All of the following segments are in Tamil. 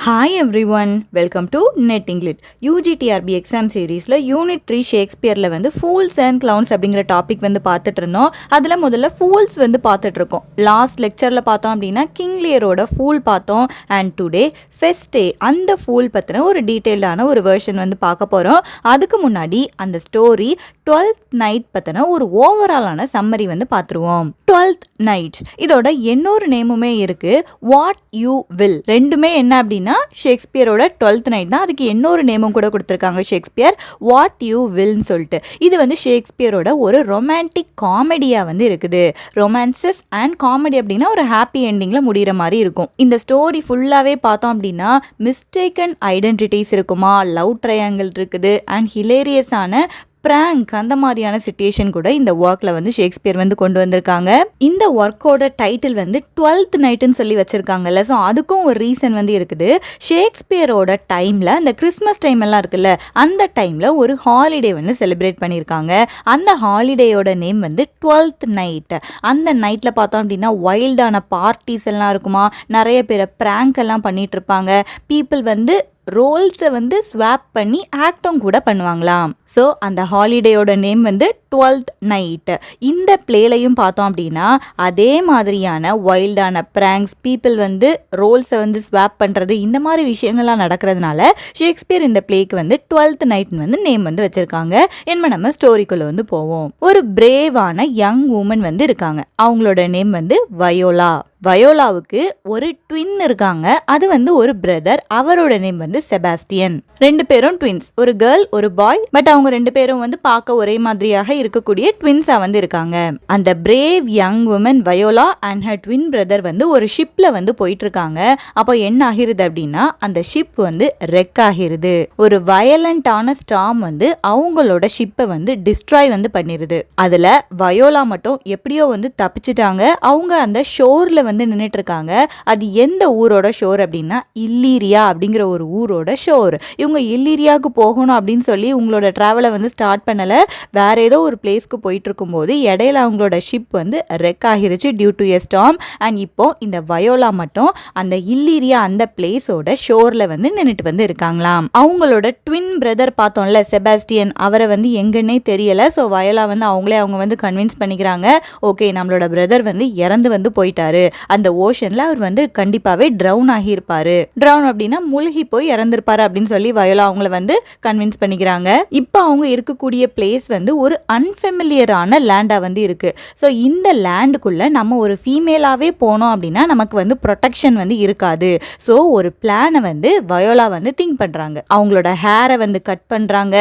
Hi everyone, welcome to Net English. UGTRB exam சீரீஸில் யூனிட் 3 ஷேக்ஸ்பியரில் வந்து ஃபூல்ஸ் அண்ட் கிளவுன்ஸ் அப்படிங்கிற டாபிக் வந்து பார்த்துட்டு இருந்தோம். அதில் முதல்ல ஃபூல்ஸ் வந்து பார்த்துட்டு இருக்கோம். லாஸ்ட் லெக்சரில் பார்த்தோம் அப்படின்னா கிங் லியரோட ஃபூல் பார்த்தோம். அண்ட் டுடே ஃபெஸ்டே அந்த ஃபூல் பற்றின ஒரு டீட்டெயில்டான ஒரு வெர்ஷன் வந்து பார்க்க போகிறோம். அதுக்கு முன்னாடி அந்த ஸ்டோரி 12th நைட் பற்றின ஒரு ஓவராலான சம்மரி வந்து பார்த்துருவோம். 12th நைட் இதோட இன்னொரு நேமுமே இருக்குது, வாட் யூ வில். ரெண்டுமே என்ன அப்படின்னா ஷேக்ஸ்பியரோட 12th நைட் தான். அதுக்கு இன்னொரு நேமும் கூட கொடுத்துருக்காங்க ஷேக்ஸ்பியர், வாட் யூ வில்னு சொல்லிட்டு. இது வந்து ஷேக்ஸ்பியரோட ஒரு ரொமான்டிக் காமெடியாக வந்து இருக்குது. ரொமான்சஸ் அண்ட் காமெடி அப்படின்னா ஒரு ஹாப்பி எண்டிங்கில் முடிகிற மாதிரி இருக்கும். இந்த ஸ்டோரி ஃபுல்லாகவே பார்த்தோம் அப்படின்னா மிஸ்டேக்கன் ஐடென்டிட்டிஸ் இருக்குமா, லவ் ட்ரையாங்கிள் இருக்குது, அண்ட் ஹிலேரியஸான பிராங்க் அந்த மாதிரியான சிச்சுவேஷன் கூட இந்த ஒர்க்கில் வந்து ஷேக்ஸ்பியர் வந்து கொண்டு வந்திருக்காங்க. இந்த ஒர்க்கோட டைட்டில் வந்து 12th நைட்டுன்னு சொல்லி வச்சுருக்காங்கல்ல, ஸோ அதுக்கும் ஒரு ரீசன் வந்து இருக்குது. ஷேக்ஸ்பியரோட டைமில் அந்த கிறிஸ்மஸ் டைம் எல்லாம் இருக்குல்ல, அந்த டைமில் ஒரு ஹாலிடே வந்து செலிப்ரேட் பண்ணியிருக்காங்க. அந்த ஹாலிடேயோட நேம் வந்து 12th நைட். அந்த நைட்டில் பார்த்தோம் அப்படின்னா வைல்டான பார்ட்டிஸ் எல்லாம் இருக்குமா, நிறைய பேரை பிராங்க் எல்லாம் பண்ணிட்டு இருப்பாங்க. பீப்புள் வந்து ரோல்ஸை வந்து ஸ்வாப் பண்ணி ஆக்டும் கூட பண்ணுவாங்களாம். ஸோ அந்த ஹாலிடேயோட நேம் வந்து 12th நைட். இந்த பிளேலையும் பார்த்தோம் அப்படின்னா அதே மாதிரியான வைல்டான பிராங்க்ஸ், பீப்புள் வந்து ரோல்ஸை வந்து ஸ்வாப் பண்ணுறது, இந்த மாதிரி விஷயங்கள்லாம் நடக்கிறதுனால ஷேக்ஸ்பியர் இந்த பிளேக்கு வந்து 12th நைட்னு வந்து நேம் வந்து வச்சுருக்காங்க. என்ன நம்ம ஸ்டோரிக்குள்ளே வந்து போவோம். ஒரு பிரேவான யங் உமன் வந்து இருக்காங்க. அவங்களோட நேம் வந்து வயோலா. வயோலாவுக்கு ஒரு ட்வின் இருக்காங்க, அது வந்து ஒரு பிரதர். அவரோட நேம் வந்து செபாஸ்டியன். ரெண்டு பேரும் ட்வின்ஸ், ஒரு கேர்ள் ஒரு பாய். பட் அவங்க ரெண்டு பேரும் வந்து பார்க்க ஒரே மாதிரியாக இருக்கக்கூடிய ட்வின்ஸா வந்து இருக்காங்க. அந்த brave young woman Viola and her twin brother வந்து ஒரு ஷிப்ல வந்து போயிட்டு இருக்காங்க. அப்போ என்ன ஆகிருது அப்படின்னா அந்த ஷிப் வந்து ரெக் ஆகிருது. ஒரு வயலண்டான ஸ்டார்ம் வந்து அவங்களோட ஷிப்பை வந்து டிஸ்ட்ராய் வந்து பண்ணிருது. அதுல வயோலா மட்டும் எப்படியோ வந்து தப்பிச்சிட்டாங்க. அவங்க அந்த ஷோர்ல வந்து நின்றுட்டு இருக்காங்க. அது எந்த ஊரோட ஷோர் அப்படின்னா இல்லீரியா அப்படிங்கிற ஒரு ஊரோட ஷோர். இவங்க இல்லீரியாவுக்கு போகணும் அப்படின்னு சொல்லி உங்களோட டிராவலை வந்து ஸ்டார்ட் பண்ணல, வேற ஏதோ ஒரு பிளேஸ்க்கு போயிட்டு இருக்கும்போது இடையில அவங்களோட ஷிப் வந்து ரெக் ஆகிருச்சு due to a storm. And இப்போ இந்த வயோலா மட்டும் அந்த இல்லீரியா அந்த பிளேஸோட ஷோர்ல வந்து நின்றுட்டு வந்து இருக்காங்களாம். அவங்களோட ட்வின் பிரதர் பார்த்தோம்ல செபாஸ்டியன், அவரை வந்து எங்கன்னே தெரியல. ஸோ வயோலா வந்து அவங்க வந்து கன்வின்ஸ் பண்ணிக்கிறாங்க, ஓகே நம்மளோட பிரதர் வந்து இறந்து வந்து போயிட்டாரு, அந்த ஓஷன்ல அவர் வந்து கண்டிப்பாவே ட்ரவுன் ஆகியிருப்பாரு, ட்ரவுன் அப்படின்னா முழுகி போய் இறந்திருப்பாரு அப்படின்னு சொல்லி வயோலா அவங்கள வந்து கன்வின்ஸ் பண்ணிக்கிறாங்க. இப்போ அவங்க இருக்கக்கூடிய பிளேஸ் வந்து ஒரு அன்ஃபெமிலியரான லேண்டா வந்து இருக்கு. ஸோ இந்த லேண்டுக்குள்ள நம்ம ஒரு ஃபீமேலாவே போனோம் அப்படின்னா நமக்கு வந்து ப்ரொடெக்ஷன் வந்து இருக்காது. ஸோ ஒரு பிளானை வந்து வயோலா வந்து திங்க் பண்றாங்க. அவங்களோட ஹேரை வந்து கட் பண்றாங்க,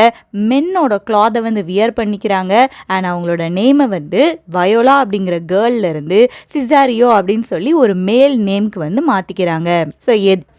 மென்னோட கிளாத்தை வந்து வியர் பண்ணிக்கிறாங்க. அண்ட் அவங்களோட நேமை வந்து வயோலா அப்படிங்கிற கேர்ள்ல இருந்து சிசாரியோ அப்படின்னு சொல்லி ஒரு மேல் நேம்க்கு வந்து மாத்திக்கிறாங்க.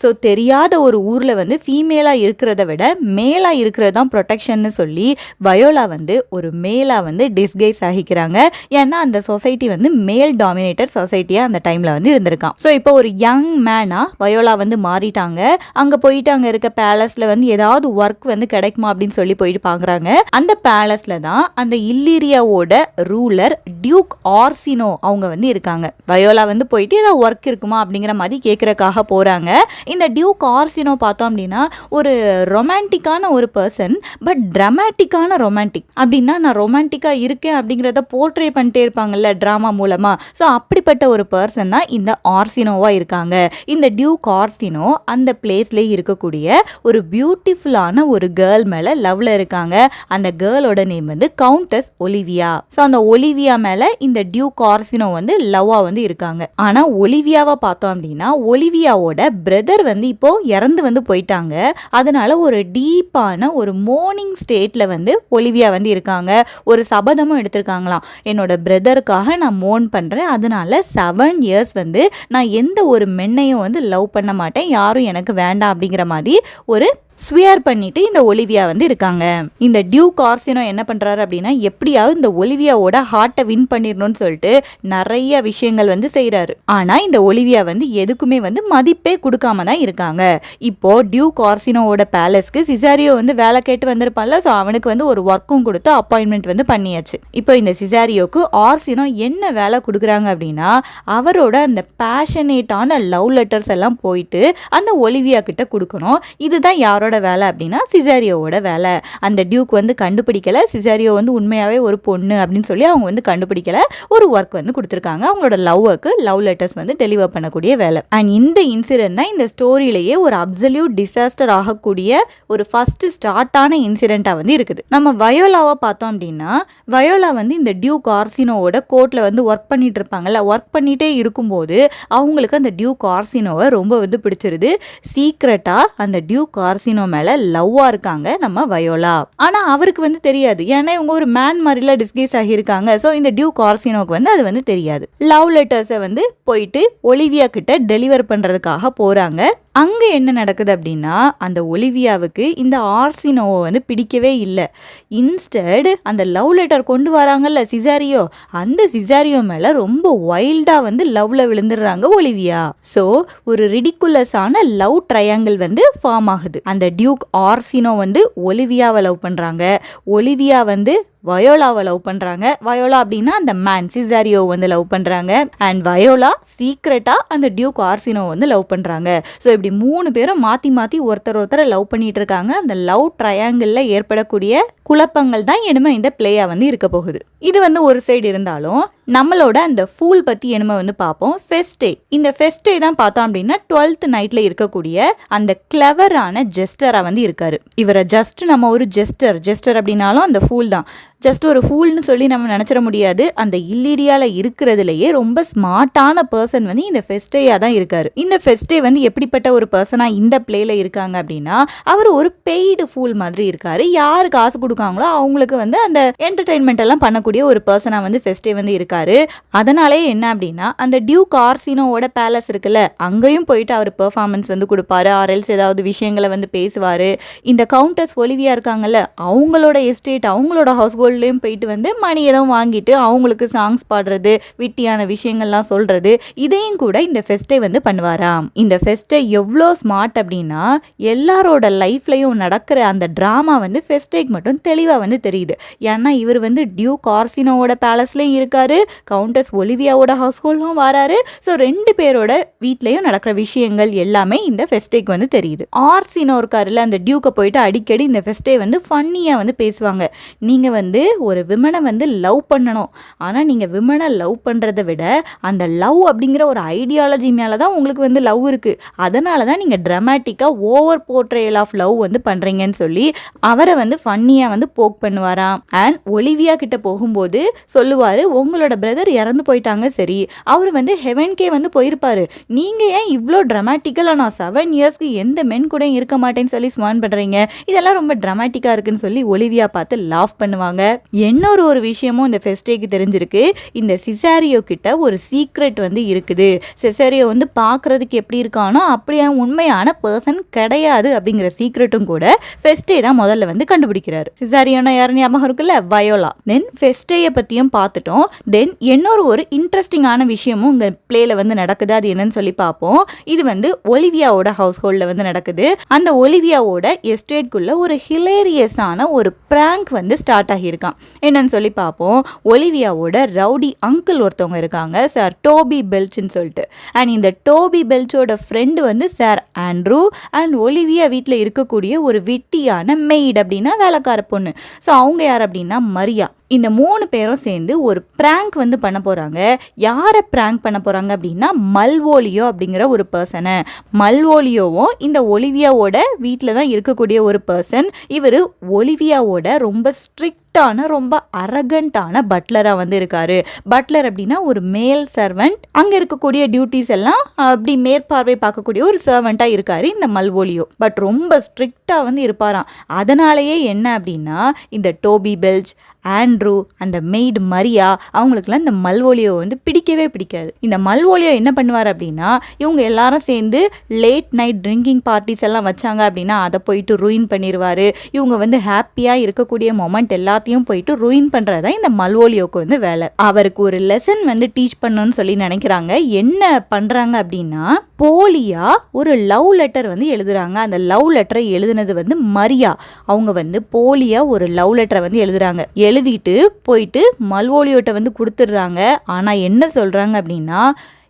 ஸோ தெரியாத ஒரு ஊர்ல வந்து ஃபீமேலா இருக்கிறத விட மேலா இருக்கிறது தான் ப்ரொடெக்ஷன்னு சொல்லி வயோலா வந்து ஒரு மேலா வந்து டிஸ்கைஸ் ஆகிக்கிறாங்க. ஏன்னா அந்த சொசைட்டி வந்து மேல் டாமினேட்டர் சொசைட்டியா அந்த டைம்ல வந்து இருந்திருக்கான். ஸோ இப்போ ஒரு யங் மேனா வயோலா வந்து மாறிட்டாங்க. அங்க போயிட்டு அங்க இருக்க பேலஸ்ல வந்து ஏதாவது ஒர்க் வந்து கிடைக்குமா அப்படின்னு சொல்லி போயிட்டு பாக்குறாங்க. அந்த பேலஸ்ல தான் அந்த இல்லீரியாவோட ரூலர் டியூக் ஆர்சினோ அவங்க வந்து இருக்காங்க. வயோலா வந்து போயிட்டு ஏதாவது ஒர்க் இருக்குமா அப்படிங்கிற மாதிரி கேட்கறக்காக போறாங்க. இந்த டியூக் ஆர்சினோ பார்த்தோம் அப்படின்னா ஒரு ரொமான்டிக்கான ஒரு பர்சன், பட் ட்ராமாட்டிக்கான ரொமான்டிக். அப்படின்னா நான் ரொமான்டிக்கா இருக்கேன் அப்படிங்கிறத போர்ட்ரே பண்ணிட்டே இருப்பாங்கல்ல டிராமா மூலமா. ஸோ அப்படிப்பட்ட ஒரு பர்சன் தான் இந்த ஆர்சினோவா இருக்காங்க. இந்த டியூக் ஆர்சினோ அந்த பிளேஸ்ல இருக்கக்கூடிய ஒரு பியூட்டிஃபுல்லான ஒரு கேர்ள் மேல லவ்ல இருக்காங்க. அந்த கேர்ளோட நேம் வந்து கவுண்டஸ் ஒலிவியா. ஸோ அந்த ஒலிவியா மேல இந்த டியூக் ஆர்சினோ வந்து லவ்வா வந்து இருக்காங்க. ஆனா ஒலிவியாவை பார்த்தோம் அப்படின்னா ஒலிவியாவோட பிரதர் வந்து இப்போ இறந்து வந்து போயிட்டாங்க. அதனால ஒரு டீப்பான ஒரு மோர்னிங் ஸ்டேட்ல வந்து ஒலிவியா வந்து இருக்காங்க. ஒரு சபதமும் எடுத்திருக்காங்களாம், என்னோட பிரதருக்காக நான் மோர்ன் பண்றேன், அதனால 7 years வந்து நான் எந்த ஒரு மென்னையும் வந்து லவ் பண்ண மாட்டேன், யாரும் எனக்கு வேண்டாம் அப்படிங்கிற மாதிரி ஒரு ஸ்வியர் பண்ணிட்டு இந்த ஒலிவியா வந்து இருக்காங்க. இந்த டியூக் ஆர்சினோ என்ன பண்றாரு அப்படின்னா எப்படியாவது இந்த ஒலிவியாவோட ஹார்ட்டை வின் பண்ணிடணும்னு சொல்லிட்டு நிறைய விஷயங்கள் வந்து செய்யறாரு. ஆனா இந்த ஒலிவியா வந்து எதுக்குமே வந்து மதிப்பே கொடுக்காம தான் இருக்காங்க. இப்போ டியூக் ஆர்சினோவோட பேலஸ்க்கு சிசாரியோ வந்து வேலை கேட்டு வந்திருப்பான்ல, ஸோ அவனுக்கு வந்து ஒரு ஒர்க்கும் கொடுத்து அப்பாயின்மெண்ட் வந்து பண்ணியாச்சு. இப்போ இந்த சிசாரியோக்கு ஆர்சினோ என்ன வேலை கொடுக்குறாங்க அப்படின்னா அவரோட அந்த பேஷனேட்டான லவ் லெட்டர்ஸ் எல்லாம் போயிட்டு அந்த ஒலிவியா கிட்ட கொடுக்கணும். இதுதான் யாரோட வேலை அப்படின்னா சிசாரியோவோட வேலை. அந்த டியூக் வந்து கண்டுபிடிக்கல, சிசாரியோ வந்து உண்மையாவே ஒரு பொண்ணு அப்படின்னு சொல்லி அவங்க வந்து கண்டுபிடிக்கல, ஒரு ஒர்க் வந்து கொடுத்துருக்காங்க. அவங்களோட லவ் லெட்டர்ஸ் வந்து டெலிவர் பண்ணக்கூடிய வேலை. அண்ட் இந்த இன்சிடென்ட் தான் இந்த ஸ்டோரியிலேயே ஒரு அப்சல்யூட் டிசாஸ்டர் ஆகக்கூடிய ஒரு ஃபர்ஸ்ட் ஸ்டார்ட்டான இன்சிடென்ட்டா வந்து இருக்குது. நம்ம வயோலாவை பார்த்தோம் அப்படின்னா வயோலா வந்து இந்த டியூக் ஆர்சினோவோட கோர்ட்ல வந்து ஒர்க் பண்ணிட்டு இருப்பாங்கல்ல, ஒர்க் பண்ணிட்டே இருக்கும்போது அவங்களுக்கு அந்த டியூக் ஆர்சினோவை ரொம்ப வந்து பிடிச்சிருது. சீக்ரெட்டா அந்த டியூக் ஆர்சினோ மேல லவ்வா இருக்காங்க நம்ம வயோலா. ஆனா அவருக்கு வந்து தெரியாது, ஏன்னா இவங்க ஒரு மேன் மாதிரில டிஸ்கேஸ் ஆகியிருக்காங்க. ஸோ இந்த டியூக் ஆர்சினோக்கு வந்து அது வந்து தெரியாது. லவ் லெட்டர்ஸை வந்து போயிட்டு ஒலிவியா கிட்ட டெலிவர் பண்றதுக்காக போறாங்க. அங்க என்ன நடக்குது அப்படின்னா அந்த ஒலிவியாவுக்கு இந்த ஆர்சினோவை வந்து பிடிக்கவே இல்லை. இன்ஸ்டெட் அந்த லவ் லெட்டர் கொண்டு வராங்கல்ல சிசாரியோ, அந்த சிசாரியோ மேல ரொம்ப வைல்டா வந்து லவ்ல விழுந்துடுறாங்க ஒலிவியா. ஸோ ஒரு ரிடிகுலஸான லவ் ட்ரையாங்கிள் வந்து ஃபார்ம் ஆகுது. அந்த டியூக் ஆர்சினோ வந்து ஒலிவியாவை லவ் பண்றாங்க, ஒலிவியா வந்து வயோலாவை லவ் பண்றாங்க. வயோலா அப்படின்னா அந்த மேன் சிசாரியோ வந்து லவ் பண்றாங்க. அண்ட் வயோலா சீக்ரெட்டா அந்த டியூக் ஆர்சினோ வந்து லவ் பண்றாங்க. ஸோ இப்படி 3 பேரும் மாத்தி மாத்தி ஒருத்தர் லவ் பண்ணிட்டு இருக்காங்க. அந்த லவ் ட்ரையாங்கிள்ல ஏற்படக்கூடிய குழப்பங்கள் தான் இனிமே இந்த பிளேயா வந்து இருக்க போகுது. இது வந்து ஒரு சைடு இருந்தாலும் நம்மளோட அந்த ஃபூல் பத்தி என்னமே வந்து பார்ப்போம். ஃபெஸ்டே, இந்த ஃபெஸ்டே தான் பார்த்தோம் அப்படின்னா 12th நைட்ல இருக்கக்கூடிய அந்த கிளவரான ஜெஸ்டரா வந்து இருக்காரு. இவரை ஜஸ்ட் நம்ம ஒரு ஜெஸ்டர் அப்படின்னாலும் அந்த ஃபூல் தான். ஜஸ்ட் ஒரு ஃபூல்னு சொல்லி நம்ம நினச்சிட முடியாது. அந்த இல்லீரியால இருக்கிறதுலையே ரொம்ப ஸ்மார்ட்டான பர்சன் வந்து இந்த ஃபெஸ்டேயா தான் இருக்காரு. இந்த ஃபெஸ்டே வந்து எப்படிப்பட்ட ஒரு பர்சனா இந்த பிளேல இருக்காங்க அப்படின்னா அவர் ஒரு பெய்டு ஃபூல் மாதிரி இருக்காரு. யாரு காசு கொடுக்காங்களோ அவங்களுக்கு வந்து அந்த என்டர்டைன்மெண்ட் எல்லாம் பண்ணக்கூடிய ஒரு பர்சனா வந்து ஃபெஸ்டே வந்து இருக்காரு. அதனாலே என்ன அப்படின்னா அந்த டியூக் ஆர்சினோவோட பேலஸ் இருக்குல்ல, அங்கேயும் போயிட்டு அவர் பெர்ஃபார்மன்ஸ் வந்து கொடுப்பாரு, ஆர்எல்ஸ் ஏதாவது விஷயங்களை வந்து பேசுவாரு. இந்த கவுண்டர்ஸ் ஒலிவியா இருக்காங்கல்ல, அவங்களோட எஸ்டேட் அவங்களோட ஹவுஸ் கோல்ட்லயும் போயிட்டு வந்து மணி எதுவும் வாங்கிட்டு அவங்களுக்கு சாங்ஸ் பாடுறது, விட்டியான விஷயங்கள்லாம் சொல்றது, இதையும் கூட இந்த ஃபெஸ்டே வந்து பண்ணுவாராம். இந்த ஃபெஸ்டே எவ்வளோ ஸ்மார்ட் அப்படின்னா எல்லாரோட லைஃப்லையும் நடக்கிற அந்த டிராமா வந்து ஃபெஸ்டேக்கு மட்டும் தெளிவா வந்து தெரியுது. ஏன்னா இவர் வந்து டியூக் ஆர்சினோவோட பேலஸ்லயும் இருக்காரு, கவுண்டர்ஸ் ஒலிவியாவோட ஹவுஸ் ஹோல்டும் வராரு. ஸோ 2 பேரோட வீட்லயும் நடக்கிற விஷயங்கள் எல்லாமே இந்த ஃபெஸ்டேக்கு வந்து தெரியுது. ஆர்சினோ இருக்காருல்ல, அந்த டியூக்கை போயிட்டு அடிக்கடி இந்த ஃபெஸ்டே வந்து ஃபன்னியா வந்து பேசுவாங்க. நீங்க வந்து ஒரு விமனை வந்து லவ் பண்ணணும், ஆனால் நீங்கள் விமனை லவ் பண்ணுறதை விட அந்த லவ் அப்படிங்கிற ஒரு ஐடியாலஜி மேலே தான் உங்களுக்கு வந்து லவ் இருக்குது, அதனால தான் நீங்கள் ட்ராமாட்டிக்காக ஓவர் போர்ட்ரேல் ஆஃப் லவ் வந்து பண்ணுறீங்கன்னு சொல்லி அவரை வந்து ஃபன்னியாக வந்து போக் பண்ணுவாராம். அண்ட் ஒலிவியா கிட்ட போகும்போது சொல்லுவார், உங்களோட பிரதர் இறந்து போயிட்டாங்க, சரி அவர் வந்து ஹெவன்கே வந்து போயிருப்பாரு, நீங்கள் ஏன் இவ்வளோ ட்ராமாட்டிக்கலாக நான் 7 இயர்ஸ்க்கு எந்த மென் கூட இருக்க மாட்டேன்னு சொல்லி ஸ்மான் பண்ணுறீங்க, இதெல்லாம் ரொம்ப ட்ராமாட்டிக்காக இருக்குன்னு சொல்லி ஒலிவியா பார்த்து லாஃப் பண்ணுவாங்க. இன்னொரு ஒரு விஷயமும் இந்த ஃபெஸ்டேக்கு தெரிஞ்சிருக்கு. இந்த சிசாரியோ கிட்ட ஒரு சீக்ரெட் வந்து இருக்குது. சிசாரியோ வந்து பார்க்கறதுக்கு எப்படி இருக்கானோ அப்படியே உண்மையான பர்சன் கிடையாது அப்படிங்கிற சீக்ரெட்டும் கூட ஃபெஸ்டே தான் முதல்ல வந்து கண்டுபிடிக்கிறாரு. சிசாரியோனா யாரு ஞாபகம் இருக்குல்ல, வயோலா. தென் ஃபெஸ்டேயை பத்தியும் பார்த்துட்டோம். தென் இன்னொரு ஒரு இன்ட்ரெஸ்டிங்கான விஷயமும் இந்த பிளேல வந்து நடக்குது. அது என்னன்னு சொல்லி பார்ப்போம். இது வந்து ஒலிவியாவோட ஹவுஸ் ஹோல்ட்ல வந்து நடக்குது. அந்த ஒலிவியாவோட எஸ்டேட்குள்ள ஒரு ஹிலேரியஸான ஒரு பிராங்க் வந்து ஸ்டார்ட் ஆகியிருக்கான். என்னன்னு சொல்லி பார்ப்போம். ஒலிவியாவோட ரவுடி அங்கிள் ஒருத்தவங்க இருக்காங்க, சார் டோபி பெல்ச்னு சொல்லிட்டு. அண்ட் இந்த டோபி பெல்ச்சோட ஃப்ரெண்டு வந்து சார் ஆண்ட்ரூ. அண்ட் ஒலிவியா வீட்டில் இருக்கக்கூடிய ஒரு விட்டியான மெய்ட் அப்படின்னா வேலைக்கார பொண்ணு. ஸோ அவங்க யார் அப்படின்னா மரியா. இந்த 3 பேரும் சேர்ந்து ஒரு பிராங்க் வந்து பண்ண போகிறாங்க. யாரை பிராங்க் பண்ண போகிறாங்க அப்படின்னா மல்வோலியோ அப்படிங்கிற ஒரு பர்சனை. மல்வோலியோவும் இந்த ஒலிவியாவோட வீட்டில் தான் இருக்கக்கூடிய ஒரு பர்சன். இவர் ஒலிவியாவோட ரொம்ப ஸ்ட்ரிக்டான ரொம்ப அரகண்டான பட்லராக வந்து இருக்காரு. பட்லர் அப்படின்னா ஒரு மேல் சர்வெண்ட், அங்கே இருக்கக்கூடிய டியூட்டிஸ் எல்லாம் அப்படி மேற்பார்வை பார்க்கக்கூடிய ஒரு சர்வெண்ட்டாக இருக்காரு இந்த மல்வோலியோ. பட் ரொம்ப ஸ்ட்ரிக்டாக வந்து இருப்பாராம். அதனாலேயே என்ன அப்படின்னா இந்த டோபி பெல்ச், ஆண்ட்ரூ ஆண்ட்ரூ, அந்த மெய்டு மரியா, அவங்களுக்குலாம் இந்த மல்வோலியோ வந்து பிடிக்கவே பிடிக்காது. இந்த மல்வோலியோ என்ன பண்ணுவார் அப்படின்னா, இவங்க எல்லாரும் சேர்ந்து லேட் நைட் ட்ரிங்கிங் பார்ட்டிஸ் எல்லாம் வச்சாங்க அப்படின்னா அதை போயிட்டு ரூயின் பண்ணிடுவார். இவங்க வந்து ஹாப்பியாக இருக்கக்கூடிய மொமெண்ட் எல்லாத்தையும் போயிட்டு ரூயின் பண்ணுறதா இந்த மல்வோலியோக்கு வந்து வேலை. அவருக்கு ஒரு லெசன் வந்து டீச் பண்ணணும்னு சொல்லி நினைக்கிறாங்க. என்ன பண்ணுறாங்க அப்படின்னா, போலியா ஒரு லவ் லெட்டர் வந்து எழுதுறாங்க. அந்த லவ் லெட்டரை எழுதுனது வந்து மரியா. அவங்க வந்து போலியா ஒரு லவ் லெட்டரை வந்து எழுதிட்டு போயிட்டு மல்வோலியோட்ட வந்து கொடுத்துடுறாங்க. ஆனால் என்ன சொல்கிறாங்க அப்படின்னா,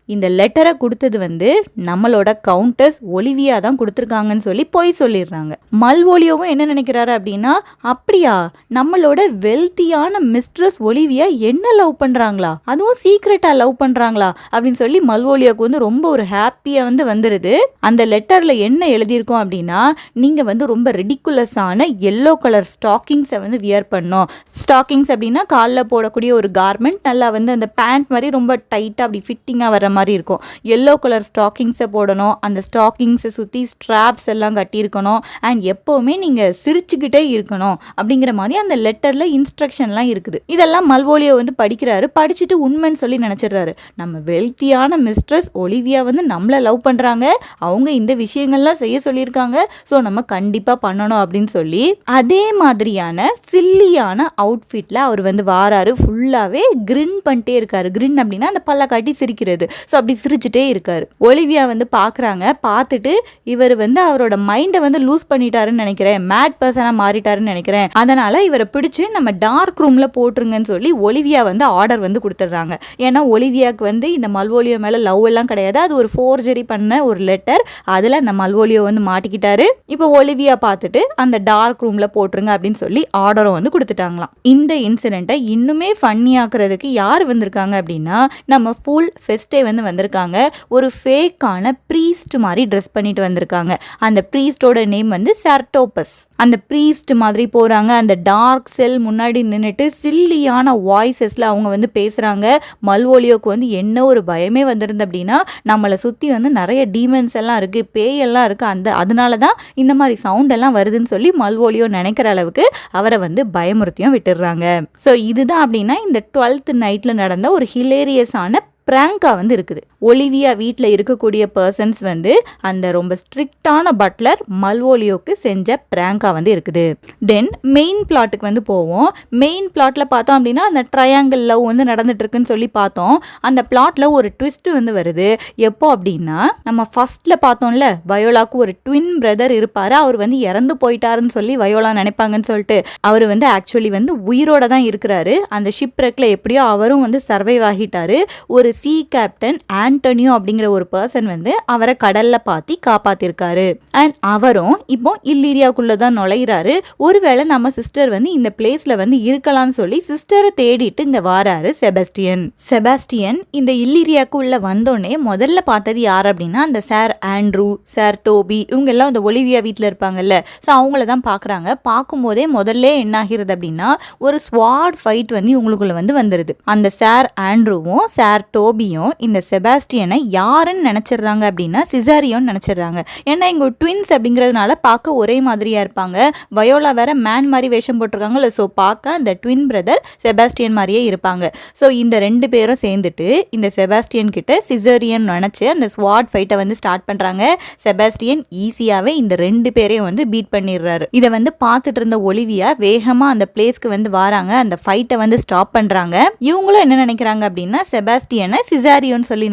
இந்த லெட்டரை கொடுத்தது வந்து நம்மளோட கவுண்டஸ் ஒலிவியா தான் கொடுத்துருக்காங்கன்னு சொல்லி போய் சொல்லிடுறாங்க. மல்வோலியோவும் என்ன நினைக்கிறாரு அப்படின்னா, அப்படியா நம்மளோட வெல்த்தியான மிஸ்ட்ரஸ் ஒலிவியா என்ன லவ் பண்ணுறாங்களா, அதுவும் சீக்ரெட்டாக லவ் பண்ணுறாங்களா அப்படின்னு சொல்லி மல்வோலியோவுக்கு வந்து ரொம்ப ஒரு ஹாப்பியாக வந்து வந்துடுது. அந்த லெட்டரில் என்ன எழுதியிருக்கோம் அப்படின்னா, நீங்கள் வந்து ரொம்ப ரெடிகுலஸான எல்லோ கலர் ஸ்டாக்கிங்ஸை வந்து வியர் பண்ணோம். ஸ்டாக்கிங்ஸ் அப்படின்னா காலில் போடக்கூடிய ஒரு கார்மெண்ட், நல்லா வந்து அந்த பேண்ட் மாதிரி ரொம்ப டைட்டாக அப்படி ஃபிட்டிங்காக வர மாதிரி இருக்கும். எல்லோ கலர் ஸ்டாக்கிங்ஸை போடணும். அந்த ஸ்டாக்கிங்ஸை சுற்றி ஸ்ட்ராப்ஸ் எல்லாம் கட்டியிருக்கணும். அண்ட் எப்போவுமே நீங்கள் சிரிச்சுக்கிட்டே இருக்கணும் அப்படிங்கிற மாதிரி அந்த லெட்டரில் இன்ஸ்ட்ரக்ஷன்லாம் இருக்குது. இதெல்லாம் மல்வோலியோ வந்து படிக்கிறாரு. படிச்சுட்டு உண்மைன்னு சொல்லி நினச்சிடுறாரு. நம்ம வெல்த்தியான மிஸ்ட்ரஸ் ஒலிவியா வந்து நம்மளை லவ் பண்ணுறாங்க, அவங்க இந்த விஷயங்கள்லாம் செய்ய சொல்லியிருக்காங்க, ஸோ நம்ம கண்டிப்பாக பண்ணணும் அப்படின்னு சொல்லி அதே மாதிரியான சில்லியான அவுட்ஃபிட்டில் அவர் வந்து வாராரு. ஃபுல்லாகவே கிரின் பண்ணிட்டே இருக்காரு. கிரின் அப்படின்னா அந்த பல்ல காட்டி சிரிக்கிறது. ஸோ அப்படி சிரிச்சுட்டே இருக்காரு. ஒலிவியா வந்து பார்க்குறாங்க. பார்த்துட்டு இவர் வந்து அவரோட மைண்டை வந்து லூஸ் பண்ணிட்டாருன்னு நினைக்கிறேன், மேட் பர்சனாக மாறிட்டாருன்னு நினைக்கிறேன், அதனால் இவரை பிடிச்சி நம்ம டார்க் ரூமில் போட்டுருங்கன்னு சொல்லி ஒலிவியா வந்து ஆர்டர் வந்து கொடுத்துட்றாங்க. ஏன்னா ஒலிவியாவுக்கு வந்து இந்த மல்வோலியோ மேலே லவ் எல்லாம் கிடையாது, அது ஒரு ஃபோர்ஜரி பண்ண ஒரு லெட்டர். அதில் அந்த மல்வோலியோ வந்து மாட்டிக்கிட்டாரு. இப்போ ஒலிவியா பார்த்துட்டு அந்த டார்க் ரூமில் போட்டுருங்க அப்படின்னு சொல்லி ஆர்டரும் வந்து கொடுத்துட்டாங்களாம். இந்த இன்சிடெண்ட்டை இன்னுமே ஃபன்னி ஆக்குறதுக்கு யார் வந்திருக்காங்க அப்படின்னா, நம்ம ஃபுல் ஃபெஸ்டே வந்து வந்திருக்காங்க. ஒரு ஃபேக்கான ப்ரீஸ்ட் மாதிரி ட்ரெஸ் பண்ணிட்டு வந்திருக்காங்க. அந்த ப்ரீஸ்டோட நேம் வந்து சர்டோபஸ். அந்த ப்ரீஸ்ட் மாதிரி போகிறாங்க. அந்த டார்க் செல் முன்னாடி நின்றுட்டு சில்லியான வாய்ஸஸில் அவங்க வந்து பேசுகிறாங்க. மல்வோலியோக்கு வந்து என்ன ஒரு பயமே வந்திருந்து அப்படின்னா, நம்மளை சுற்றி வந்து நிறைய டீமன்ஸ் எல்லாம் இருக்குது, பேயெல்லாம் இருக்குது, அதனால தான் இந்த மாதிரி சவுண்ட் எல்லாம் வருதுன்னு சொல்லி மல்வோலியோ நினைக்கிற அளவுக்கு அவரை வந்து பயமுறுத்தியும் விட்டுடுறாங்க. ஸோ இதுதான் அப்படின்னா இந்த 12th நைட்டில் நடந்த ஒரு ஹிலேரியஸான பிராங்கா வந்து இருக்குது. ஒலிவியா வீட்டில் இருக்கக்கூடிய பர்சன்ஸ் வந்து அந்த ரொம்ப ஸ்ட்ரிக்டான பட்லர் மல்வோலியோக்கு செஞ்ச பிராங்கா வந்து இருக்குது. தென் மெயின் பிளாட்டுக்கு வந்து போவோம். மெயின் பிளாட்டில் பார்த்தோம் அப்படின்னா அந்த ட்ரையாங்கிள் லவ் வந்து நடந்துட்டு இருக்குன்னு சொல்லி பார்த்தோம். அந்த பிளாட்டில் ஒரு ட்விஸ்ட் வந்து வருது. எப்போ அப்படின்னா, நம்ம ஃபர்ஸ்ட்ல பார்த்தோம்ல, வயோலாக்கு ஒரு ட்வின் பிரதர் இருப்பார், அவர் வந்து இறந்து போயிட்டாருன்னு சொல்லி வயோலா நினைப்பாங்கன்னு சொல்லிட்டு, அவர் வந்து ஆக்சுவலி வந்து உயிரோட தான் இருக்கிறாரு. அந்த ஷிப் ரெக்கில் எப்படியோ அவரும் வந்து சர்வைவ் ஆகிட்டாரு. ஒரு சி கேப்டன் ஆண்டனியோ அப்படிங்கிற ஒரு பர்சன் வந்து அவரை கடல்ல பாத்தி காப்பாத்திருக்காரு. அண்ட் அவரும் இப்போ இல்லிரியாக்குள்ள தான் நுழைகிறாரு. ஒருவேளை நம்ம சிஸ்டர் வந்து இந்த பிளேஸ்ல வந்து இருக்கலாம்னு சொல்லி சிஸ்டரை தேடிட்டு இங்க வாராரு செபாஸ்டியன். இந்த இல்லிரியாக்குள்ள வந்தோடனே முதல்ல பார்த்தது யார் அப்படின்னா, அந்த சார் ஆண்ட்ரூ, சார் டோபி, இவங்க எல்லாம் இந்த ஒலிவியா வீட்டில் இருப்பாங்கல்ல, ஸோ அவங்கள தான் பார்க்குறாங்க. பார்க்கும்போதே முதல்ல என்ன ஆகிறது அப்படின்னா, ஒரு ஸ்வாட் ஃபைட் வந்து இவங்களுக்குள்ள வந்து வந்துடுது. அந்த சார் ஆண்ட்ரூவும் சார் டோபியும் இந்த செபாஸ்டியனை யாருன்னு நினைச்சிடுறாங்க அப்படின்னா சிசாரியோன்னு நினைச்சிடுறாங்க. ஏன்னா இங்க ட்வின்ஸ் அப்படிங்கிறதுனால பார்க்க ஒரே மாதிரியா இருப்பாங்க. வயோலா வேற மேன் மாதிரி வேஷம் போட்டிருக்காங்கல்ல, ஸோ பார்க்க அந்த ட்வின் பிரதர் செபாஸ்டியன் மாதிரியே இருப்பாங்க. ஸோ இந்த ரெண்டு பேரும் சேர்ந்துட்டு இந்த செபாஸ்டியன் கிட்ட சிசரியன் நினைச்சு அந்த ஸ்வாட் ஃபைட்டை வந்து ஸ்டார்ட் பண்றாங்க. செபாஸ்டியன் ஈஸியாவே இந்த ரெண்டு பேரையும் வந்து பீட் பண்ணிடுறாரு. இதை வந்து பார்த்துட்டு இருந்த ஒலிவியா வேகமா அந்த பிளேஸ்க்கு வந்து வராங்க. அந்த ஃபைட்டை வந்து ஸ்டாப் பண்றாங்க. இவங்களும் என்ன நினைக்கிறாங்க அப்படின்னா, செபாஸ்டியன் சிசாரியோன்னு சொல்லி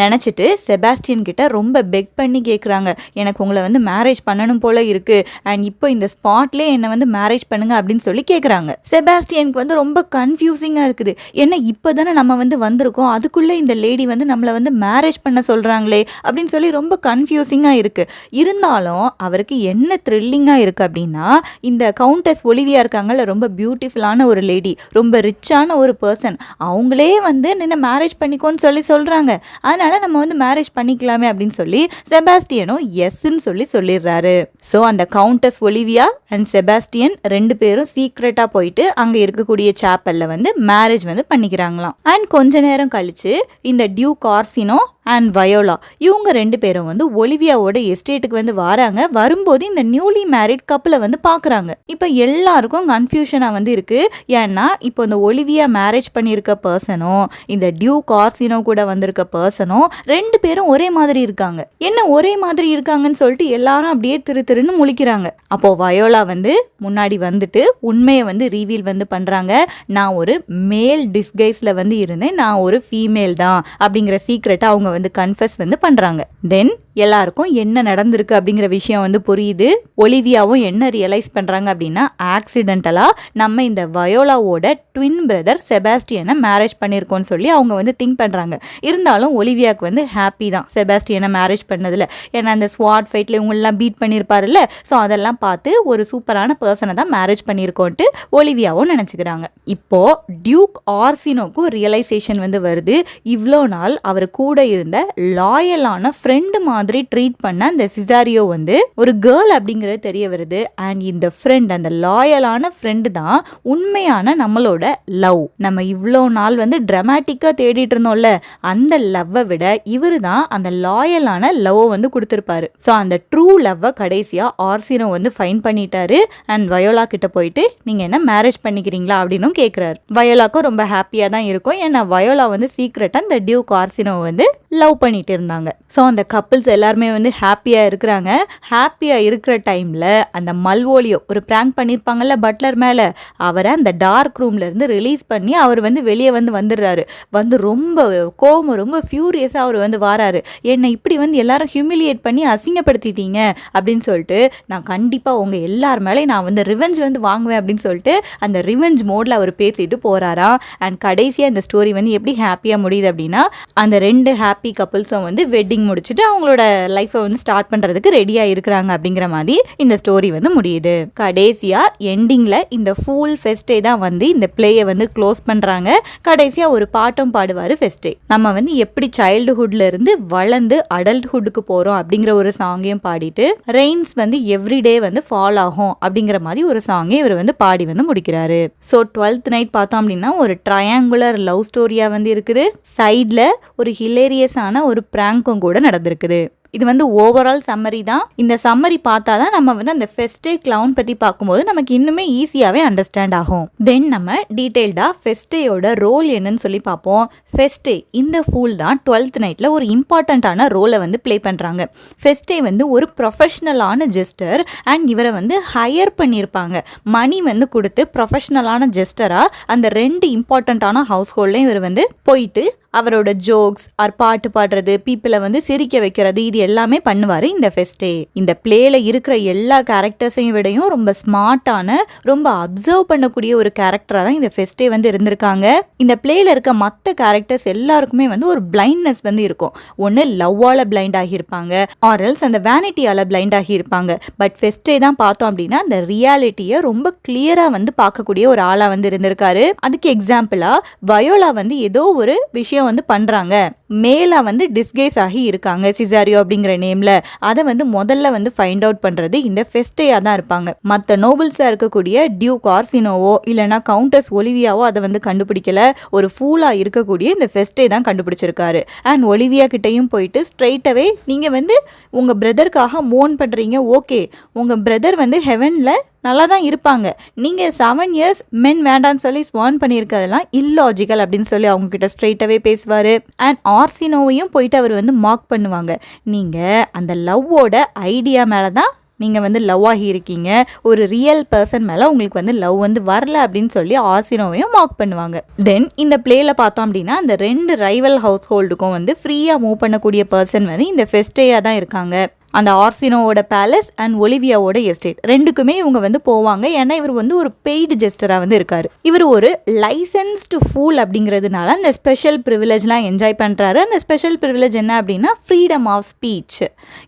நினைச்சிட்டு செபாஸ்டியன் கிட்ட ரொம்ப பெக் பண்ணி கேட்குறாங்க, எனக்கு உங்களை வந்து மேரேஜ் பண்ணணும் போல இருக்கு, அண்ட் இப்போ இந்த ஸ்பாட்லேயே என்னை வந்து மேரேஜ் பண்ணுங்க அப்படின்னு சொல்லி கேட்குறாங்க. செபாஸ்டியனுக்கு வந்து ரொம்ப கன்ஃபியூசிங்காக இருக்குது. ஏன்னா இப்போ தானே நம்ம வந்து வந்திருக்கோம், அதுக்குள்ளே இந்த லேடி வந்து நம்மளை வந்து மேரேஜ் பண்ண சொல்கிறாங்களே அப்படின்னு சொல்லி ரொம்ப கன்ஃபியூசிங்காக இருக்குது. இருந்தாலும் அவருக்கு என்ன த்ரில்லிங்காக இருக்குது அப்படின்னா, இந்த கவுண்டஸ் ஒலிவியா இருக்காங்கல்ல, ரொம்ப பியூட்டிஃபுல்லான ஒரு லேடி, ரொம்ப ரிச்சான ஒரு பர்சன், அவங்களே வந்து நின்று மேரேஜ் பண்ணிக்கோன்னு சொல்லி சொல்றாங்க. அதனால நம்ம வந்து மேரேஜ் பண்ணிக்கலாமே அப்படின்னு சொல்லி செபாஸ்டியனும் எஸ்ன்னு சொல்லிடுறாரு. ஸோ அந்த கவுண்டஸ் ஒலிவியா அண்ட் செபாஸ்டியன் ரெண்டு பேரும் சீக்ரெட்டா போயிட்டு அங்க இருக்கக்கூடிய சாப்பல்ல வந்து மேரேஜ் வந்து பண்ணிக்கிறாங்களாம். அண்ட் கொஞ்ச நேரம் கழிச்சு இந்த டியூக் ஆர்சினோ அண்ட் வயோலா இவங்க 2 பேரும் வந்து ஒலிவியாவோட எஸ்டேட்டுக்கு வந்து வராங்க. வரும்போது இந்த நியூலி மேரிட் கப்பலை வந்து பார்க்குறாங்க. இப்போ எல்லாருக்கும் கன்ஃபியூஷனாக வந்து இருக்கு. ஏன்னா இப்போ இந்த ஒலிவியா மேரேஜ் பண்ணியிருக்க பர்சனும் இந்த டியூக் ஆர்சினோ கூட வந்திருக்க பர்சனும் 2 பேரும் ஒரே மாதிரி இருக்காங்க. என்ன ஒரே மாதிரி இருக்காங்கன்னு சொல்லிட்டு எல்லாரும் அப்படியே திருன்னு முழிக்கிறாங்க. அப்போ வயோலா வந்து முன்னாடி வந்துட்டு உண்மையை வந்து ரீவீல் வந்து பண்றாங்க. நான் ஒரு மேல் டிஸ்கைஸ்ல வந்து இருந்தேன், நான் ஒரு ஃபீமேல் தான் அப்படிங்கிற சீக்ரெட்டை அவங்க வந்து கன்ஃபஸ் வந்து பண்றாங்க. தென் எல்லாருக்கும் என்ன நடந்திருக்கு அப்படிங்கிற விஷயம் வந்து புரியுது. ஒலிவியாவும் என்ன ரியலைஸ் பண்றாங்க அப்படின்னா, ஆக்சிடென்டலா நம்ம இந்த வயோலாவோட ட்வின் பிரதர் செபாஸ்டியனை மேரேஜ் பண்ணியிருக்கோம்னு சொல்லி அவங்க வந்து திங்க் பண்றாங்க. இருந்தாலும் ஒலிவியாவுக்கு வந்து ஹாப்பி தான் செபாஸ்டியனை மேரேஜ் பண்ணதுல. ஏன்னா அந்த ஸ்வாட் ஃபைட்ல இவங்கெல்லாம் பீட் பண்ணியிருப்பாருல்ல, ஸோ அதெல்லாம் பார்த்து ஒரு சூப்பரான பர்சனை தான் மேரேஜ் பண்ணியிருக்கோன்ட்டு ஒலிவியாவும் நினச்சிக்கிறாங்க. இப்போ டியூக் ஆர்சினோக்கும் ரியலைசேஷன் வந்து வருது. இவ்வளோ நாள் அவர் கூட இருந்த லாயலான ஃப்ரெண்டு மாதிரி ட்ரீட் பண்ண அந்த சிசாரியோ வந்து ஒரு கேர்ள் அப்படிங்கிறது தெரிய வருது. அண்ட் இந்த ஃப்ரெண்ட், அந்த லாயலான ஃப்ரெண்டு தான் உண்மையான நம்மளோட லவ். நம்ம இவ்வளோ நாள் வந்து ட்ராமாட்டிக்காக தேடிட்டு இருந்தோம்ல, அந்த லவ்வை விட இவரு தான் அந்த லாயலான லவ்வை வந்து கொடுத்துருப்பாரு. ஸோ அந்த ட்ரூ லவ்வை கடைசியாக ஆர்சினோ வந்து ஃபைன் பண்ணிட்டாரு. அண்ட் வயோலா கிட்ட போயிட்டு நீங்கள் என்ன மேரேஜ் பண்ணிக்கிறீங்களா அப்படின்னு கேட்குறாரு. வயோலாக்கும் ரொம்ப ஹாப்பியாக தான் இருக்கும். ஏன்னா வயோலா வந்து சீக்ரெட்டாக இந்த டியூக் ஆர்சினோ வந்து லவ் பண்ணிட்டு இருந்தாங்க. ஸோ அந்த கப்பிள்ஸ் எல்லாருமே வந்து ஹாப்பியாக இருக்கிறாங்க. ஹாப்பியாக இருக்கிற டைமில் அந்த மல்வோலியோ ஒரு ப்ராங்க் பண்ணியிருப்பாங்கல்ல பட்லர் மேலே, அவரை அந்த டார்க் ரூம்லேருந்து ரிலீஸ் பண்ணி அவர் வந்து வெளியே வந்துடுறாரு. வந்து ரொம்ப கோவம், ரொம்ப ஃபியூரியஸாக அவர் வந்து வாராரு. என்னை இப்படி வந்து எல்லாரும் ஹியூமிலியேட் பண்ணி அசிங்கப்படுத்திட்டீங்க அப்படின்னு சொல்லிட்டு, நான் கண்டிப்பாக உங்கள் எல்லார் மேலே நான் வந்து ரிவெஞ்ச் வந்து வாங்குவேன் அப்படின்னு சொல்லிட்டு அந்த ரிவெஞ்ச் மோடில் அவர் பேசிட்டு போகிறாரா. அண்ட் கடைசியாக இந்த ஸ்டோரி வந்து எப்படி ஹாப்பியாக முடியுது அப்படின்னா, அந்த 2 ஹாப்பி கப்புள்ஸும் வந்து வெட்டிங் முடிச்சுட்டு அவங்களோட லைஃப்பை வந்து ஸ்டார்ட் பண்ணுறதுக்கு ரெடியாக இருக்கிறாங்க அப்படிங்கிற மாதிரி இந்த ஸ்டோரி வந்து முடியுது. கடைசியாக எண்டிங்கில் இந்த ஃபூல் ஃபெஸ்டே தான் வந்து இந்த பிளேயை வந்து க்ளோஸ் பண்ணுறாங்க. கடைசியாக ஒரு பாட்டும் பாடுவார் ஃபெஸ்டே. நம்ம வந்து எப்படி சைல்டுஹுட்ல இருந்து வளர்ந்து அடல்ட்ஹுட்டுக்கு போகிறோம் அப்படிங்கிற ஒரு சாங்கையும் பாடிட்டு, ரெயின்ஸ் வந்து எவ்ரிடே வந்து ஃபால் ஆகும் அப்படிங்கிற மாதிரி ஒரு சாங்கை இவர் வந்து பாடி வந்து முடிக்கிறாரு. ஸோ 12th நைட் பார்த்தோம் அப்படின்னா ஒரு ட்ரையாங்குலர் லவ் ஸ்டோரியாக வந்து இருக்குது. சைடில் ஒரு ஹிலேரியஸான ஒரு பிராங்கும் கூட நடந்திருக்குது. இது வந்து ஓவரால் சம்மரி தான். இந்த சம்மரி பார்த்தா தான் நம்ம வந்து அந்த ஃபெஸ்டே கிளவுன் பற்றி பார்க்கும்போது நமக்கு இன்னுமே ஈஸியாகவே அண்டர்ஸ்டாண்ட் ஆகும். தென் நம்ம டீட்டெயில்டாக ஃபெஸ்டேயோட ரோல் என்னன்னு சொல்லி பார்ப்போம். ஃபெஸ்டே இந்த ஃபூல் தான் 12th நைட்டில் ஒரு இம்பார்ட்டண்ட்டான ரோலை வந்து ப்ளே பண்ணுறாங்க. ஃபெஸ்டே வந்து ஒரு ப்ரொஃபஷ்னலான ஜெஸ்டர். அண்ட் இவரை வந்து ஹையர் பண்ணியிருப்பாங்க. மணி வந்து கொடுத்து ப்ரொஃபஷ்னலான ஜெஸ்டராக அந்த 2 இம்பார்ட்டண்ட்டான ஹவுஸ் ஹோல்ட்லையும் இவர் வந்து போயிட்டு அவரோட ஜோக்ஸ் ஆர் பாட்டு பாடுறது, பீப்புளை வந்து சிரிக்க வைக்கிறது, இது எல்லாமே பண்ணுவார் இந்த ஃபெஸ்டே. இந்த பிளேல இருக்கிற எல்லா கேரக்டர்ஸையும் விடையும் ரொம்ப ஸ்மார்ட்டான, ரொம்ப அப்சர்வ் பண்ணக்கூடிய ஒரு கேரக்டராக தான் இந்த ஃபெஸ்டே வந்து இருந்திருக்காங்க. இந்த பிளேல இருக்க மற்ற கேரக்டர்ஸ் எல்லாருக்குமே வந்து ஒரு பிளைண்ட்னஸ் வந்து இருக்கும். ஒன்று லவ்வால் பிளைண்ட் ஆகியிருப்பாங்க, ஆர்எல்ஸ் அந்த வேனிட்டியால் பிளைண்ட் ஆகியிருப்பாங்க. பட் ஃபெஸ்டே தான் பார்த்தோம் அப்படின்னா அந்த ரியாலிட்டியை ரொம்ப கிளியராக வந்து பார்க்கக்கூடிய ஒரு ஆளாக வந்து இருந்திருக்காரு. அதுக்கு எக்ஸாம்பிளாக வயோலா வந்து ஏதோ ஒரு விஷயம் வந்து பண்றாங்க, மேலா வந்து டிஸ்கைஸ் ஆகி இருக்காங்க சிசாரியோ அப்படிங்கிற நேம்ல. அதை வந்து முதல்ல வந்து ஃபைண்ட் அவுட் பண்றது இந்த ஃபெஸ்டேயா தான் இருப்பாங்க. மற்ற நோபல்ஸா இருக்கக்கூடிய டியூக் ஆர்சினோவோ இல்லைனா கவுண்டஸ் ஒலிவியாவோ அதை வந்து கண்டுபிடிக்கல. ஒரு ஃபூலா இருக்கக்கூடிய இந்த ஃபெஸ்டே தான் கண்டுபிடிச்சிருக்காரு. அண்ட் ஒலிவியா கிட்டையும் போயிட்டு ஸ்ட்ரெயிட்டாவே நீங்க வந்து உங்க பிரதருக்காக மோன் பண்றீங்க, ஓகே உங்க பிரதர் வந்து ஹெவன்ல நல்லா தான் இருப்பாங்க, நீங்கள் 7 இயர்ஸ் மென் வேண்டான்னு சொல்லி ஸ்வான் பண்ணியிருக்கிறதெல்லாம் இல்லாஜிக்கல் அப்படின்னு சொல்லி அவங்க கிட்ட ஸ்ட்ரெயிட்டாகவே பேசுவார். அண்ட் ஆர்சினோவையும் போயிட்டு அவர் வந்து மார்க் பண்ணுவாங்க. நீங்கள் அந்த லவ்வோட ஐடியா மேலே தான் நீங்கள் வந்து லவ் ஆகி இருக்கீங்க, ஒரு ரியல் பர்சன் மேலே உங்களுக்கு வந்து லவ் வந்து வரல அப்படின்னு சொல்லி ஆர்சினோவையும் மார்க் பண்ணுவாங்க. தென் இந்த பிளேல பார்த்தோம் அப்படின்னா அந்த 2 ரைவல் ஹவுஸ் ஹோல்டுக்கும் வந்து ஃப்ரீயாக மூவ் பண்ணக்கூடிய பர்சன் வந்து இந்த ஃபெஸ்டேயா தான் இருக்காங்க. அந்த ஆர்சினோவோட பேலஸ் அண்ட் ஒலிவியாவோட எஸ்டேட் ரெண்டுக்குமே இவங்க வந்து போவாங்க. ஏன்னா இவர் வந்து ஒரு பெய்டு ஜெஸ்டராக வந்து இருக்காரு. இவர் ஒரு லைசன்ஸ்டு ஃபூல் அப்படிங்கிறதுனால அந்த ஸ்பெஷல் ப்ரிவிலேஜ்லாம் என்ஜாய் பண்ணுறாரு. அந்த ஸ்பெஷல் ப்ரிவிலேஜ் என்ன அப்படின்னா ஃப்ரீடம் ஆஃப் ஸ்பீச்.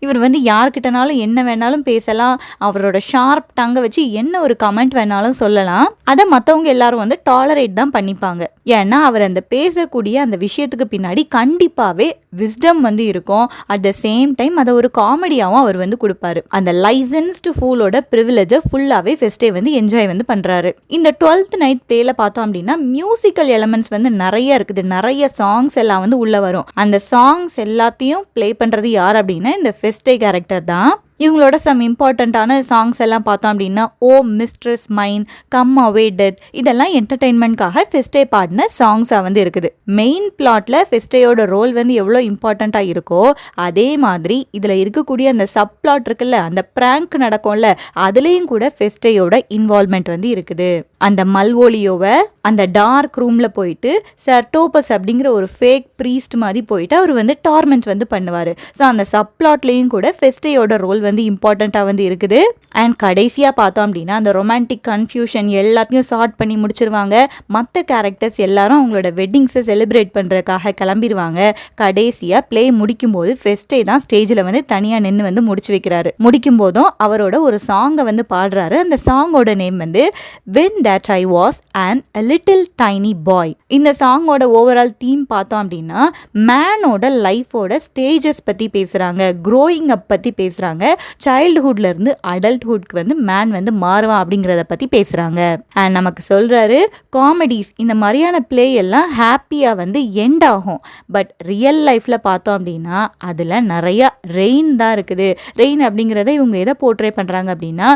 இவர் வந்து யார்கிட்டனாலும் என்ன வேணாலும் பேசலாம், அவரோட ஷார்ப் டங்கை வச்சு என்ன ஒரு கமெண்ட் வேணாலும் சொல்லலாம். அதை மற்றவங்க எல்லாரும் வந்து டாலரேட் தான் பண்ணிப்பாங்க. ஏன்னா அவர் அந்த பேசக்கூடிய அந்த விஷயத்துக்கு பின்னாடி கண்டிப்பாகவே விஸ்டம் வந்து இருக்கும். அட் த சேம் டைம் அதை ஒரு காமெடி நேரடியாகவும் அவர் வந்து கொடுப்பாரு. அந்த லைசன்ஸ்டு ஃபூலோட ப்ரிவிலேஜை ஃபுல்லாகவே ஃபெஸ்டே வந்து என்ஜாய் வந்து பண்ணுறாரு. இந்த 12th நைட் பிளேல பார்த்தோம் அப்படின்னா மியூசிக்கல் எலமெண்ட்ஸ் வந்து நிறைய இருக்குது. நிறைய சாங்ஸ் எல்லாம் வந்து உள்ள வரும். அந்த சாங்ஸ் எல்லாத்தையும் ப்ளே பண்ணுறது யார் அப்படின்னா இந்த ஃபெஸ்டே கேரக்டர் தான். இவங்களோட சம் இம்பார்ட்டண்ட்டான சாங்ஸ் எல்லாம் பார்த்தோம் அப்படின்னா ஓ மிஸ்ட்ரஸ் மைன், கம் அவே டெத், இதெல்லாம் என்டர்டெயின்மெண்ட்காக ஃபெஸ்டே பாடின சாங்ஸாக வந்து இருக்குது. மெயின் பிளாட்ல ஃபெஸ்டேயோட ரோல் வந்து எவ்வளோ இம்பார்ட்டண்ட்டாக இருக்கோ அதே மாதிரி இதில் இருக்கக்கூடிய அந்த சப் பிளாட் இருக்குல்ல, அந்த பிராங்க் நடக்கும்ல, அதுலேயும் கூட ஃபெஸ்டேயோட இன்வால்மெண்ட் வந்து இருக்குது. அந்த மல்வோலியோவை அந்த டார்க் ரூமில் போயிட்டு சர்டோபஸ் அப்படிங்கிற ஒரு ஃபேக் ப்ரீஸ்ட் மாதிரி போயிட்டு அவர் வந்து டார்மெண்ட் வந்து பண்ணுவார். ஸோ அந்த சப் பிளாட்லேயும் கூட ஃபெஸ்டேயோட ரோல் வந்து இம்பார்ட்டண்ட்டாக வந்து இருக்குது. அண்ட் கடைசியாக பார்த்தோம் அப்படின்னா அந்த ரொமான்டிக் கன்ஃபியூஷன் எல்லாத்தையும் சார்ட் பண்ணி முடிச்சிருவாங்க. மற்ற கேரக்டர்ஸ் எல்லாரும் அவங்களோட வெட்டிங்ஸை செலிப்ரேட் பண்ணுறதுக்காக கிளம்பிடுவாங்க. கடைசியாக ப்ளே முடிக்கும் போது ஃபெஸ்டே தான் ஸ்டேஜில் வந்து தனியாக நின்று வந்து முடிச்சு வைக்கிறாரு. முடிக்கும் போதும் அவரோட ஒரு சாங்கை வந்து பாடுறாரு. அந்த சாங்கோட நேம் வந்து When That I Was an a Little Tiny Boy. இந்த சாங்கோட ஓவரால் தீம் பார்த்தோம் அப்படின்னா மேனோட லைஃபோட ஸ்டேஜஸ் பற்றி பேசுகிறாங்க, க்ரோயிங் அப் பற்றி பேசுகிறாங்க, சைல்டுஹுட்லேருந்து அடல்ட்ஹுட்க்கு வந்து மேன் வந்து மாறுவான் அப்படிங்கிறத பற்றி பேசுகிறாங்க. அண்ட் நமக்கு சொல்கிறாரு காமெடிஸ் இந்த மாதிரியான பிளே எல்லாம் ஹாப்பியாக வந்து எண்ட் ஆகும். பட் ரியல் லைஃப்பில் பார்த்தோம் அப்படின்னா அதில் நிறையா ரெயின் தான் இருக்குது. ரெயின் அப்படிங்கிறத இவங்க எதை போர்ட்ரே பண்ணுறாங்க அப்படின்னா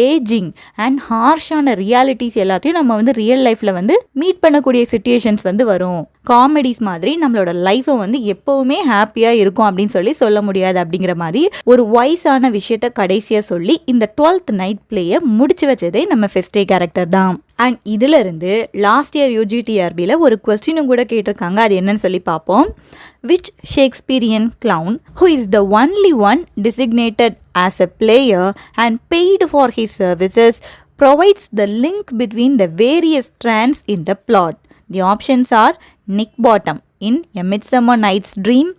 ஏஜிங் அண்ட் ஹார்ஷான ரியாலிட்டிஸ் எல்லாத்தையும் நம்ம வந்து ரியல் லைஃப்பில் வந்து மீட் பண்ணக்கூடிய சிச்சுவேஷன்ஸ் வந்து வரும். காமெடிஸ் மாதிரி நம்மளோட லைஃப்பை வந்து எப்போவுமே ஹாப்பியாக இருக்கும் அப்படின்னு சொல்ல முடியாது அப்படிங்கிற மாதிரி ஒரு வைஸான விஷயத்த கடைசியாக சொல்லி இந்த 12th நைட் பிளேயை முடிச்சு வச்சதே நம்ம ஃபெஸ்டே கேரக்டர் தான். அண்ட் இதிலிருந்து லாஸ்ட் இயர் யூஜிடிஆர்பியில் ஒரு கொஸ்டினும் கூட கேட்டிருக்காங்க. அது என்னன்னு சொல்லி பார்ப்போம். Which Shakespearean clown who is the only one designated as a player and paid for his services provides the link between the various strands in the plot? The options are Nick Bottom in A Midsummer Night's Dream,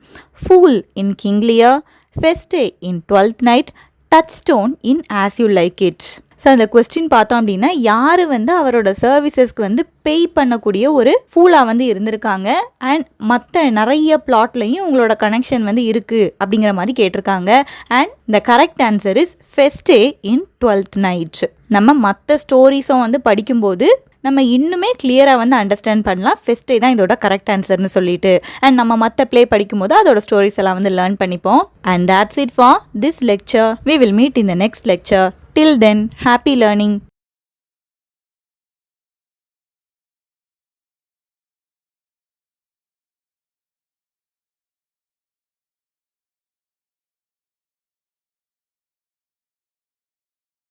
Fool in King Lear, Feste in 12th Night, Touchstone in As You Like It. So அந்த கொஸ்டின் பார்த்தோம் அப்படின்னா யார் வந்து அவரோட சர்வீசஸ்க்கு வந்து பே பண்ணக்கூடிய ஒரு ஃபூலாக வந்து இருந்திருக்காங்க அண்ட் மற்ற நிறைய பிளாட்லையும் உங்களோட கனெக்ஷன் வந்து இருக்குது அப்படிங்கிற மாதிரி கேட்டிருக்காங்க. And the correct answer is Feste in 12th night. நம்ம மற்ற ஸ்டோரிஸும் வந்து படிக்கும்போது நம்ம இன்னுமே கிளியராக வந்து அண்டர்ஸ்டாண்ட் பண்ணலாம் ஃபெஸ்டே தான் இதோட கரெக்ட் ஆன்சர்னு சொல்லிட்டு. அண்ட் நம்ம மற்ற ப்ளே படிக்கும்போது அதோட ஸ்டோரிஸ் எல்லாம் வந்து லேர்ன் பண்ணிப்போம். And that's it for this lecture. We will meet in the next lecture. Till then, happy learning.